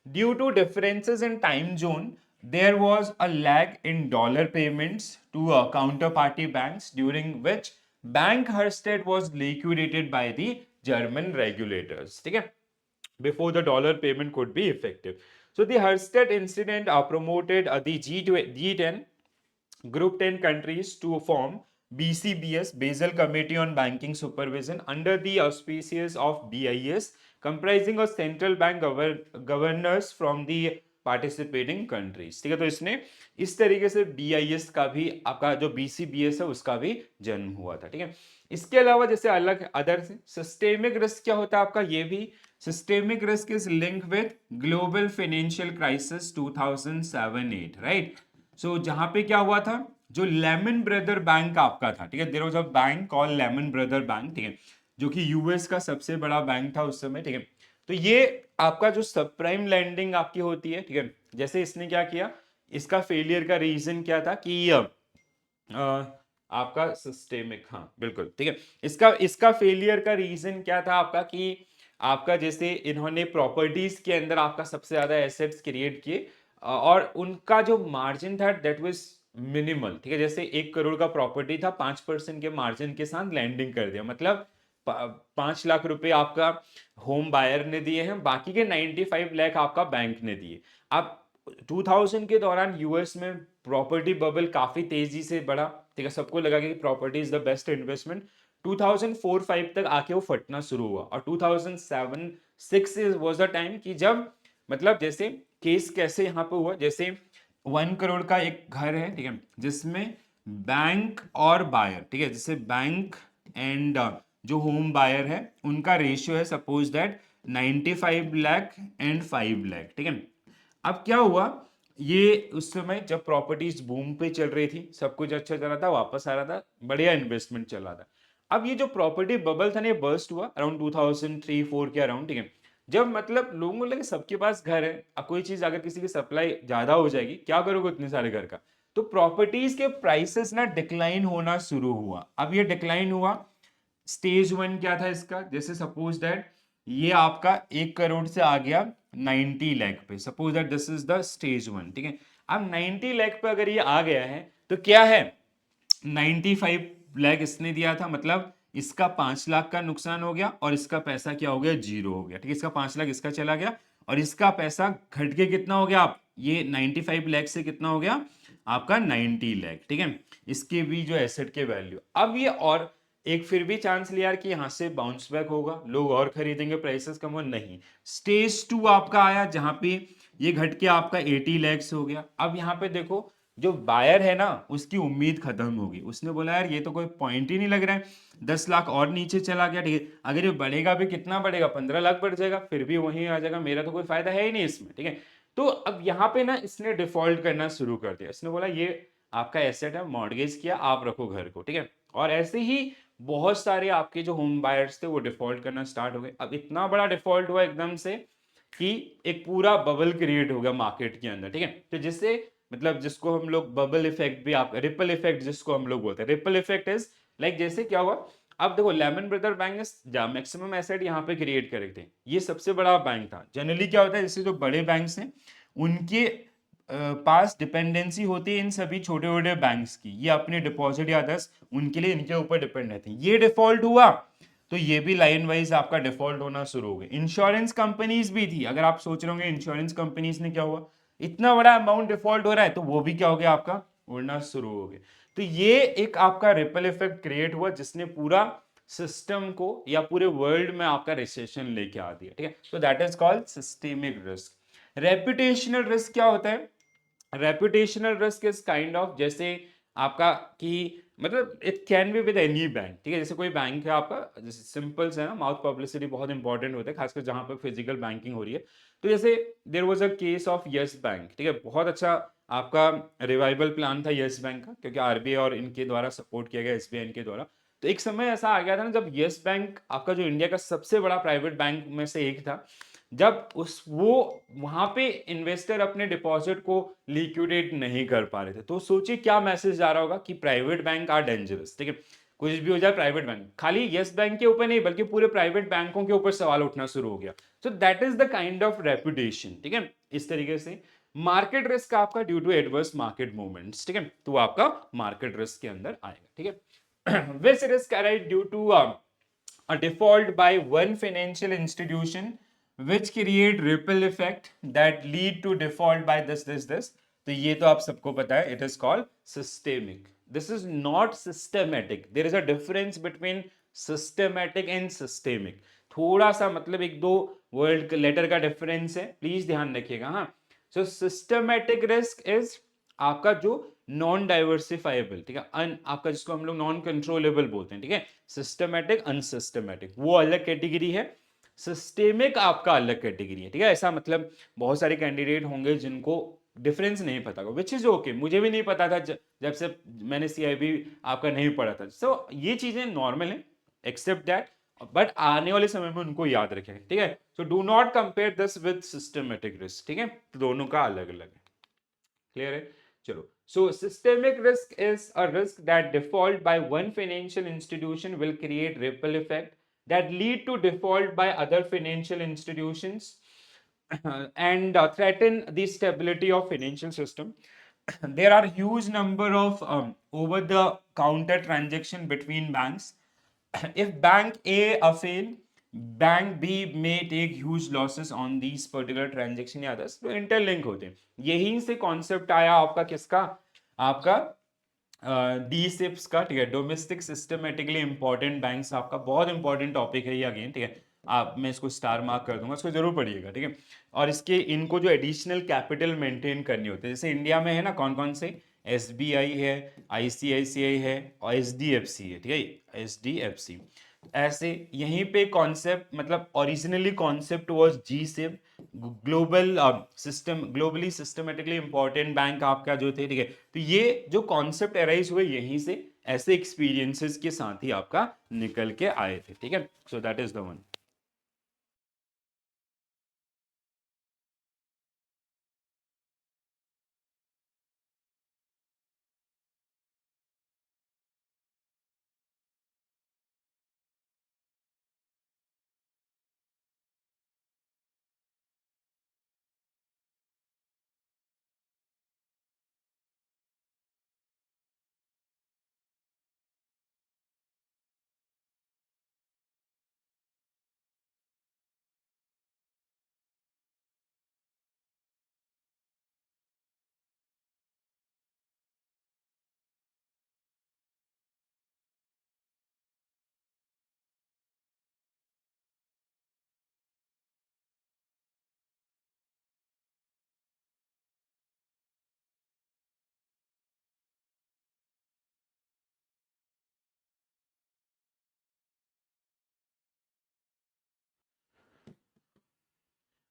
Speaker 1: Due to differences in time zone, there was a lag in dollar payments to counterparty banks, during which Bank Hurstead was liquidated by the German regulators. ठीक है, before the dollar payment could be effective. So the Hurstead incident promoted the G10 Group 10 countries to form BCBS, Basel Committee on Banking Supervision, under the auspices of BIS, comprising of central bank governors from the participating countries. ठीक है, तो इसने इस तरीके से BIS का भी, आपका जो BCBS है उसका भी जन्म हुआ था. ठीक है, इसके अलावा जैसे अलग अदर सिस्टेमिक रिस्क क्या होता है आपका, ये भी systemic risk is link with global financial crisis 2007-8. Right, so जहां पे क्या हुआ था, जो लेमन ब्रदर बैंक आपका था. ठीक है, there was a bank called Lehman Brother bank. ठीक है, जो कि US का सबसे बड़ा बैंक था उस समय. ठीक है, तो ये आपका जो सब प्राइम लैंडिंग आपकी होती है. ठीक है, जैसे इसने क्या किया, इसका फेलियर का रीजन क्या था कि आपका सिस्टेमिक, हाँ बिल्कुल. ठीक है, इसका फेलियर का रीजन क्या था आपका कि आपका जैसे इन्होंने प्रॉपर्टीज के अंदर आपका सबसे ज्यादा एसेट्स क्रिएट किए और उनका जो मार्जिन था दैट वाज मिनिमल, ठीक है। जैसे 1 करोड़ का प्रॉपर्टी था, 5% के मार्जिन के साथ लैंडिंग कर दिया, मतलब 5 लाख रुपए आपका होम बायर ने दिए हैं, बाकी के 95 लाख आपका बैंक ने दिए। अब 2000 के दौरान यूएस में प्रॉपर्टी बबल काफी तेजी से बढ़ा, ठीक है। सबको लगा कि property is the best investment. 2004-5 तक आके वो फटना शुरू हुआ और 2007-6 वाज द टाइम कि जब मतलब जैसे केस कैसे यहाँ पे हुआ, जैसे 1 करोड़ का एक घर है, ठीक है, जिसमें बैंक और बायर, ठीक है, जैसे बैंक एंड जो होम बायर है उनका रेशियो है suppose that 95 lakh and 5 lakh, ठीक है। अब क्या हुआ, ये उस समय जब प्रॉपर्टीज बूम पे चल रही थी, सब कुछ अच्छा चल रहा था, वापस आ रहा था, बढ़िया इन्वेस्टमेंट चल रहा था। अब ये जो प्रॉपर्टी बबल था ना, ये बर्स्ट हुआ अराउंड 2003-4 के अराउंड, ठीक है। जब मतलब लोगों को लगे सबके पास घर है, अब कोई चीज अगर किसी की सप्लाई ज्यादा हो जाएगी, क्या करोगे इतने सारे घर का, तो प्रॉपर्टीज के प्राइसेस ना डिक्लाइन होना शुरू हुआ। अब ये डिक्लाइन हुआ, स्टेज 1 क्या था इसका, जैसे सपोज दैट ये आपका 1 करोड़ से आ गया 90 लाख पे, suppose that this is the stage 1, ठीक है। अब 90 लाख पे अगर ये आ गया है तो क्या है, 95 लाख इसने दिया था, मतलब इसका 5 लाख का नुकसान हो गया और इसका पैसा क्या हो गया, जीरो हो गया, ठीक है। इसका 5 लाख इसका चला गया और इसका पैसा घट के कितना हो गया, आप ये 95 लाख से कितना हो गया आपका 90 लाख, ठीक है। इसके भी जो एसेट के वैल्यू, अब ये और एक फिर भी चांस लिया कि यहां से बाउंस बैक होगा, लोग और खरीदेंगे, प्राइसेस कम हो, नहीं। स्टेज 2 आपका आया जहां पे ये घट के आपका 80 लाख हो गया। अब यहाँ पे देखो, जो बायर है ना उसकी उम्मीद खत्म होगी, उसने बोला यार ये तो कोई पॉइंट ही नहीं लग रहा है, 10 लाख और नीचे चला गया, ठीक है, अगर ये बढ़ेगा भी कितना बढ़ेगा, 15 लाख बढ़ जाएगा, फिर भी वहीं आ जाएगा, मेरा तो कोई फायदा है ही नहीं इसमें, ठीक है। तो अब यहाँ पे ना इसने डिफॉल्ट करना शुरू कर दिया, इसने बोला ये आपका एसेट है, मॉर्गेज किया, आप रखो घर को, ठीक है। और ऐसे ही बहुत सारे आपके जो होम बायर्स थे वो डिफॉल्ट करना स्टार्ट हो गए। अब इतना बड़ा डिफॉल्ट हुआ एकदम से कि एक पूरा बबल क्रिएट हो गया मार्केट के अंदर, ठीक है। तो जिससे मतलब जिसको हम लोग बबल इफेक्ट भी, आप रिपल इफेक्ट जिसको हम लोग बोलते हैं, रिपल इफेक्ट इज लाइक जैसे क्या हुआ, अब देखो लेमन ब्रदर बैंक ने मैक्सिमम एसेट यहाँ पे क्रिएट करे थे, ये सबसे बड़ा बैंक था। जनरली क्या होता है, जैसे जो बड़े बैंक्स हैं उनके पास डिपेंडेंसी होती है इन सभी छोटे छोटे बैंक्स की, ये अपने डिपॉजिट या अदर्स उनके लिए इनके ऊपर डिपेंड रहते हैं। ये डिफॉल्ट हुआ तो ये भी लाइन वाइज आपका डिफॉल्ट होना शुरू हो गया। इंश्योरेंस कंपनीज भी थी, अगर आप सोच रहे होंगे इंश्योरेंस कंपनीज ने क्या हुआ, इतना बड़ा अमाउंट डिफॉल्ट हो रहा है, तो वो भी क्या हो गया आपका उड़ना शुरू हो गया। तो ये एक आपका रिपल इफेक्ट क्रिएट हुआ जिसने पूरा सिस्टम को या पूरे वर्ल्ड में आपका रिसेशन लेके आ दिया, ठीक है। तो that is called systemic risk. Reputational risk क्या होता है, reputational risk is kind of जैसे आपका कि मतलब it can be with any bank, ठीक है। जैसे कोई बैंक है आपका, जैसे सिंपल से है ना, माउथ पब्लिसिटी बहुत इंपॉर्टेंट होता है खासकर जहां पर फिजिकल बैंकिंग हो रही है। तो जैसे there was a case of yes bank, ठीक है, बहुत अच्छा आपका रिवाइवल प्लान था यस बैंक का, क्योंकि आरबीआई और इनके द्वारा सपोर्ट किया गया, एसबीआई इनके द्वारा। तो एक समय ऐसा आ गया था ना जब यस बैंक आपका जो इंडिया का सबसे बड़ा प्राइवेट बैंक में से एक था, जब उस वो वहां पे इन्वेस्टर अपने डिपॉजिट को लिक्विडेट नहीं कर पा रहे थे, तो सोचिए क्या मैसेज जा रहा होगा कि प्राइवेट बैंक आर डेंजरस, ठीक है। कुछ भी हो जाए प्राइवेट बैंक, खाली यस बैंक के ऊपर नहीं बल्कि पूरे प्राइवेट बैंकों के ऊपर सवाल उठना शुरू हो गया। So that is the kind of reputation, ठीक है। इस तरीके से मार्केट रिस्क आपका due to adverse market movements, ठीक है, तो आपका मार्केट रिस्क के अंदर आएगा, ठीक है। Which risk arise due to a default by one financial institution which create ripple effect that lead to default by this। तो ये तो आप सबको पता है, it is called systemic, this is not systematic, there is a difference between systematic and systemic। थोड़ा सा मतलब एक दो वर्ड लेटर का डिफरेंस है, प्लीज ध्यान रखिएगा, हाँ। सो सिस्टमैटिक रिस्क इज आपका जो नॉन डाइवर्सिफाइबल, ठीक है, आपका जिसको हम लोग नॉन कंट्रोलेबल बोलते हैं, ठीक है। सिस्टमैटिक अनसिस्टमैटिक वो अलग कैटेगरी है, सिस्टेमिक आपका अलग कैटेगरी है, ठीक है। ऐसा मतलब बहुत सारे कैंडिडेट होंगे जिनको डिफरेंस नहीं पता होगा, विच इज ओके, मुझे भी नहीं पता था जब से मैंने सीआईबी आपका नहीं पढ़ा था। सो ये चीजें नॉर्मल है, एक्सेप्ट दैट, बट आने वाले समय में उनको याद रखें, ठीक है। So do not compare this with systematic risk, ठीक है, तो दोनों का अलग अलग है, क्लियर है। चलो, so systemic risk is a risk that default by one financial institution will create ripple effect that lead to default by other financial institutions and threaten the stability of financial system. There are huge number of over the counter transaction between banks. If bank A fail, bank B may take huge losses on these particular transaction या others, तो interlink होते हैं. यहीं से concept आया आपका किसका, आपका डी सिप्स का. ठीक है, डोमेस्टिक सिस्टमेटिकली इंपॉर्टेंट बैंक्स, आपका बहुत इंपॉर्टेंट टॉपिक है ये अगेन. ठीक है, आप, मैं इसको स्टार मार्क कर दूंगा, इसको जरूर पढ़िएगा. ठीक है, और इसके इनको जो एडिशनल कैपिटल मेंटेन करनी होती है, जैसे इंडिया में है ना कौन कौन से, एस बी आई है, आईसीआईसीआई है और एच डी एफ सी है. ठीक है, एच डी एफ सी. ऐसे यहीं पे कॉन्सेप्ट, मतलब originally concept was G SIB, global system, globally systematically important bank आपका जो थे. ठीक है, तो ये जो कॉन्सेप्ट अराइज हुए यहीं से, ऐसे एक्सपीरियंसेस के साथ ही आपका निकल के आए थे. ठीक है, सो that is the one.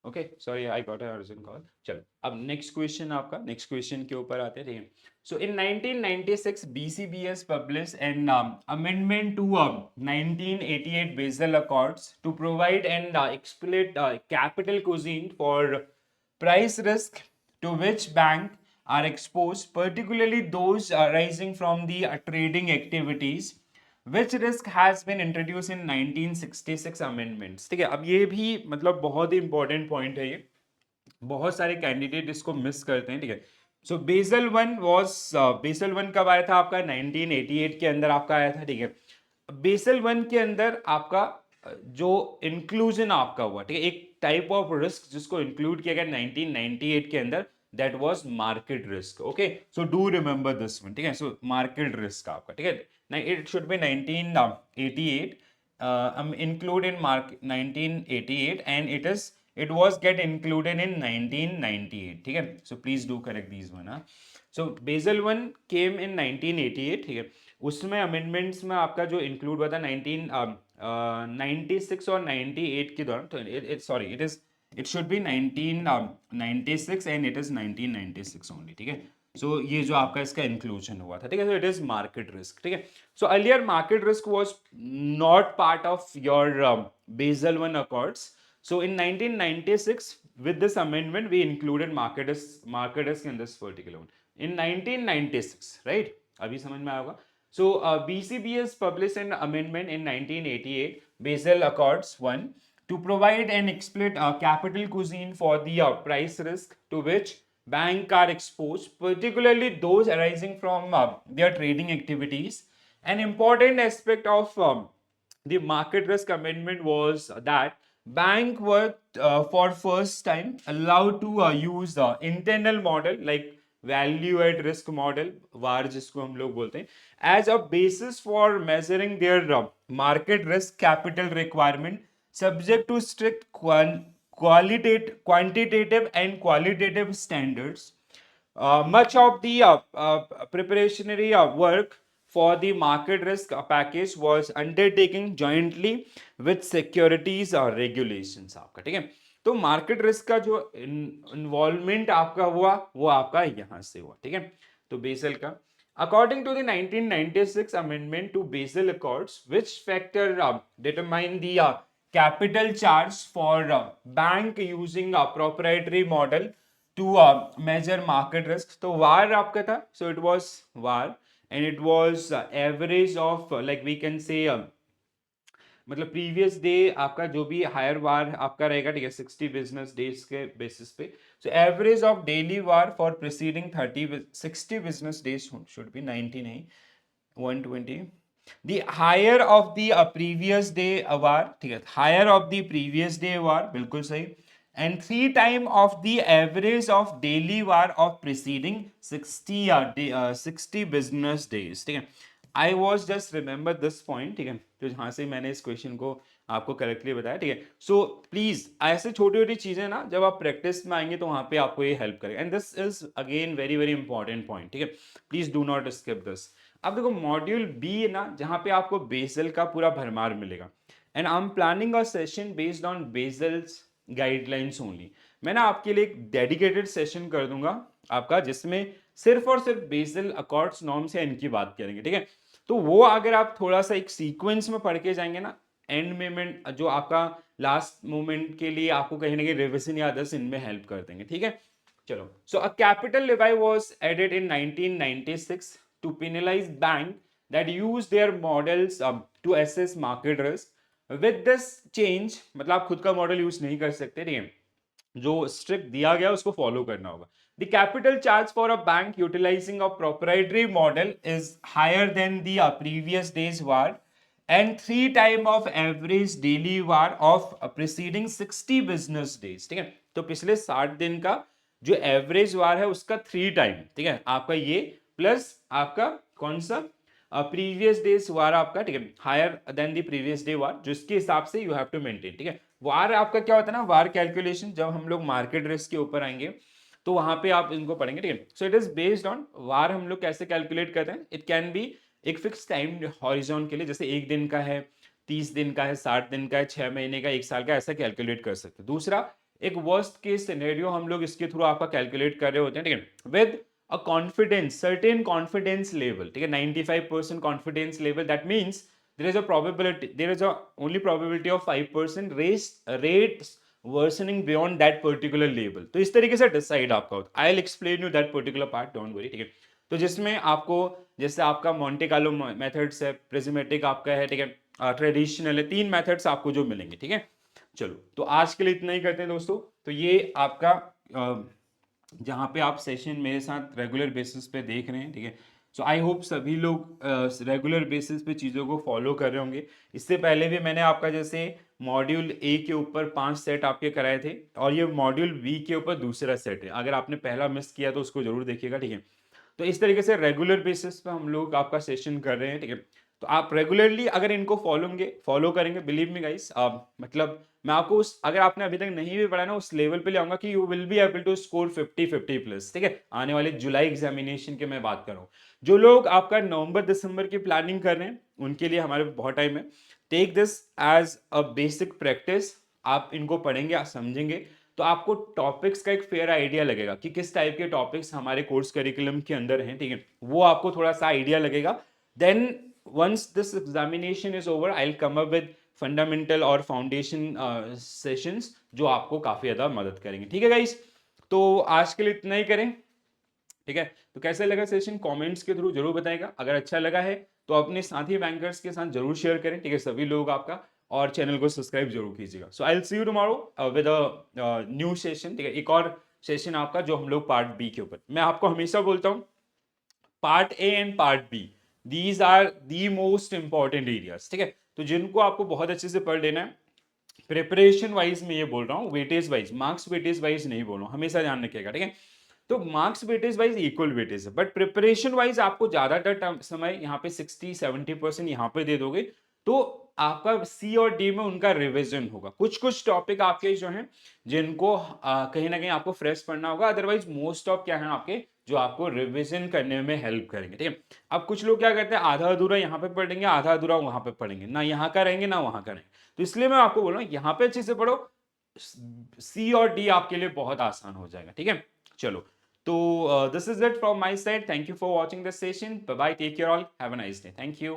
Speaker 1: Okay, sorry I got urgent call. चलो, अब नेक्स्ट क्वेश्चन, आपका नेक्स्ट क्वेश्चन के ऊपर आते हैं. ठीक है, सो इन 1996 BCBS published an amendment to 1988 Basel Accords to provide an explicit capital cushion for price risk to which bank are exposed, particularly those arising from the trading activities. Which risk has been introduced in 1966 amendments. ठीक है, अब ये भी मतलब बहुत ही important point है ये, बहुत सारे कैंडिडेट इसको मिस करते हैं. ठीक है, so Basel one was, Basel one कब आया था आपका, 1988 के अंदर आपका आया था. ठीक है, बेसल वन के अंदर आपका जो इंक्लूजन आपका हुआ, ठीक है, एक टाइप ऑफ रिस्क जिसको इंक्लूड किया गया 1998 के अंदर, that was market risk. Okay, so do remember this one. ठीक है, सो मार्केट रिस्क आपका, ठीक है, it should be 1988, include in mark 1988 and it was get included in 1998. ठीक है, so please do correct these one. So Basel 1 came in 1988. ठीक है, उसमें अमेंडमेंट्स में आपका जो इंक्लूड हुआ था 1996 और 98 के दौरान, तो sorry it should be 1996 and it is 1996 only. ठीक है, सो ये जो आपका इसका इंक्लूजन हुआ था. ठीक है, so it is market risk. ठीक है, so earlier market risk was not part of your Basel 1 Accords. So in 1996, with this amendment, we included market risk in this particular one. In 1996, right? अभी समझ में आएगा. So BCBS published an amendment in 1988, Basel Accords 1, to provide an explicit capital cushion for the price risk to which banks are exposed, particularly those arising from their trading activities. An important aspect of the market risk amendment was that bank were for first time allowed to use the internal model like value at risk model, VAR जिसको हम लोग बोलते हैं, as a basis for measuring their market risk capital requirement, subject to strict quantitative and qualitative standards. Much of the preparatory work for the market risk package was undertaken jointly with securities regulations आपका. ठीक है, तो market risk का जो involvement आपका हुआ वो आपका यहां से हुआ. ठीक है, तो बेसल का, according to the 1996 amendment to Basel Accords, which factor determine the capital charge for bank using a proprietary model to measure market risk. तो VAR आपका था, so it was VAR and it was average of like we can say मतलब previous day आपका जो भी higher वार आपका रहेगा, ठीक है, 60 बिजनेस डेज के बेसिस पे। So average of daily war for preceding 60 business days should be 90 नहीं 120, the higher of the previous day war, ठीक है, higher of the previous day war, बिल्कुल सही, and 3 time of the average of daily war of preceding 60 business days, ठीक है। I was just remember this point, ठीक है, तो जहां से मैंने इस क्वेश्चन को आपको करेक्टली बताया, ठीक है। सो प्लीज ऐसे छोटी छोटी चीजें ना जब आप प्रैक्टिस में आएंगे तो वहां पे आपको ये हेल्प करेगा, and this is again very very important point, ठीक है। Please do not skip this. अब देखो मॉड्यूल बी है ना, जहां पे आपको बेसल का पूरा भरमार मिलेगा, and I am planning a session based on vessels guidelines only. मैं ना आपके लिए एक डेडिकेटेड सेशन कर दूंगा आपका, जिसमें सिर्फ और सिर्फ बेसल अकॉर्ड्स नॉर्म्स या इनकी बात करेंगे, ठीक है। तो वो अगर आप थोड़ा सा एक सीक्वेंस में पढ़ के जाएंगे ना, एंड मोमेंट जो आपका लास्ट मोमेंट के लिए आपको कहीं ना कहीं रिविजन या अदर्स इनमें हेल्प कर देंगे, ठीक है। चलो, so a capital levy was added in 1996 to penalize bank that use their models to assess market risk. With this change, मतलब आप खुद का मॉडल यूज नहीं कर सकते, ठीक है, जो स्ट्रिक्ट दिया गया उसको फॉलो करना होगा। The capital charge for a bank utilizing a proprietary model is higher than the previous day's VAR and 3 time of average daily VAR of preceding 60 business days, ठीक है। तो पिछले 60 दिन का जो एवरेज वार है उसका 3 टाइम, ठीक है, आपका ये प्लस आपका कौन सा प्रीवियस डेज वार आपका, ठीक है, higher than the previous day VaR, जिसके हिसाब से यू हैव टू मेंटेन, ठीक है। वार आपका क्या होता है ना, वार कैलकुलेशन जब हम लोग मार्केट रिस्क के ऊपर आएंगे तो वहां पे आप इनको पढ़ेंगे, ठीक है। So it is based on VaR, हम लोग कैसे कैलकुलेट करते हैं, इट कैन बी एक फिक्स टाइम हॉरिजॉन के लिए, जैसे 1 दिन का है, 30 दिन का है, 60 दिन का है, 6 महीने का, 1 साल का, ऐसा कैलकुलेट कर सकते हैं। दूसरा, एक वर्स्ट केस सिनेरियो हम लोग इसके थ्रू आपका कैलकुलेट कर रहे होते हैं, ठीक है, with a confidence, certain confidence level, ठीक है, 95% confidence level, that means there is a probability, there is a only probability of 5% rates worsening beyond that particular level। तो इस तरीके से डिसाइड आपका होता है। I will explain you that particular part, don't worry, ठीक है। तो जिसमें आपको जैसे आपका मोंटे कार्लो मेथड्स है, प्रिज्मेटिक आपका है, ठीक है, ट्रेडिशनल है, 3 मेथड्स आपको जो मिलेंगे, ठीक है। चलो, तो आज के लिए इतना ही करते हैं दोस्तों। तो ये आपका जहाँ पे आप सेशन मेरे साथ रेगुलर बेसिस पे देख रहे हैं, ठीक है। सो आई होप सभी लोग रेगुलर बेसिस पे चीज़ों को फॉलो कर रहे होंगे। इससे पहले भी मैंने आपका जैसे मॉड्यूल ए के ऊपर 5 सेट आपके कराए थे, और ये मॉड्यूल बी के ऊपर दूसरा सेट है। अगर आपने पहला मिस किया तो उसको जरूर देखिएगा, ठीक है। तो इस तरीके से रेगुलर बेसिस पे हम लोग आपका सेशन कर रहे हैं, ठीक है। तो आप रेगुलरली अगर इनको फॉलो करेंगे, बिलीव मी गाइस, मतलब मैं आपको उस, अगर आपने अभी तक नहीं भी पढ़ा ना, उस लेवल पे ले आऊंगा कि you will be able to score 50 plus, ठीक है। आने वाले जुलाई एग्जामिनेशन के मैं बात कर रहा हूँ। जो लोग आपका नवंबर दिसंबर की प्लानिंग कर रहे हैं उनके लिए हमारे बहुत टाइम है। Take this as a basic practice, आप इनको पढ़ेंगे, आप समझेंगे, तो आपको टॉपिक्स का एक फेयर आइडिया लगेगा कि किस टाइप के टॉपिक्स हमारे कोर्स करिकुलम के अंदर हैं, ठीक है, वो आपको थोड़ा सा आइडिया लगेगा। Then once this examination is over, I will come up with fundamental और फाउंडेशन सेशंस जो आपको काफी ज्यादा मदद करेंगे, ठीक है गाइस। तो आज के लिए इतना ही करें, ठीक है। तो कैसे लगा सेशन, कमेंट्स के थ्रू जरूर बताएगा। अगर अच्छा लगा है तो अपने साथी बैंकर्स के साथ जरूर शेयर करें, ठीक है, सभी लोग आपका, और चैनल को सब्सक्राइब जरूर कीजिएगा। So I will see you tomorrow with a new session, ठीक है, एक और सेशन आपका जो हम लोग पार्ट बी के ऊपर। मैं आपको हमेशा बोलता हूँ part A and part B, these are the most important areas, ठीक है। तो जिनको आपको बहुत अच्छे से पढ़ लेना है, प्रिपरेशन वाइज में ये बोल रहा हूँ, weightage wise, marks weightage wise नहीं बोल रहा हूँ, हमेशा ध्यान रखिएगा, ठीक है। तो marks weightage wise equal weightage है, बट प्रिपरेशन वाइज आपको ज्यादातर समय यहाँ पे 60-70% यहाँ पे दे दोगे तो आपका सी और डी में उनका रिवीजन होगा। कुछ कुछ टॉपिक आपके जो हैं जिनको कहीं ना कहीं आपको फ्रेश पढ़ना होगा, अदरवाइज मोस्ट ऑफ क्या है आपके जो आपको रिवीजन करने में हेल्प करेंगे, ठीक है। अब कुछ लोग क्या करते हैं, आधा अधूरा यहाँ पे पढ़ेंगे, आधा अधूरा वहां पे पढ़ेंगे, ना यहाँ का रहेंगे ना वहां का रहेंगे। तो इसलिए मैं आपको बोल रहा हूँ यहाँ पे अच्छे से पढ़ो, सी और डी आपके लिए बहुत आसान हो जाएगा, ठीक है। चलो, तो this is it from my side. Thank you for watching this session. Bye bye. Take care all. Have a nice day. Thank you.